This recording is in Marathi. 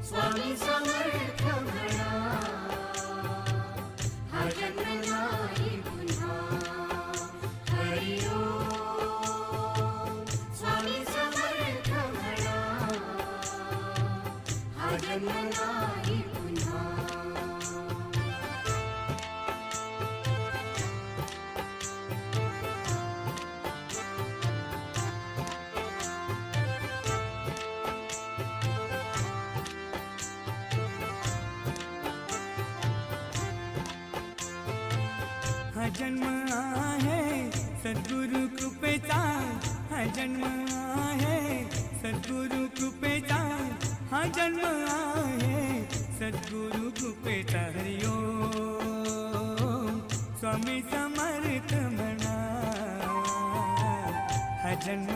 स्वामी समर्थ म्हणा, हा जन्म नाही पुन्हा. हरी ओम स्वामी समर्थ म्हणा, हा जन्म नाही पुन्हा. हा जन्म आहे सद्गुरु कृपेचा, हा जन्म आहे सद्गुरु कृपेचा, हा जन्म आहे सद्गुरु कृपेचा. हरी ओम स्वामी समर्थ म्हणा, हा जन्म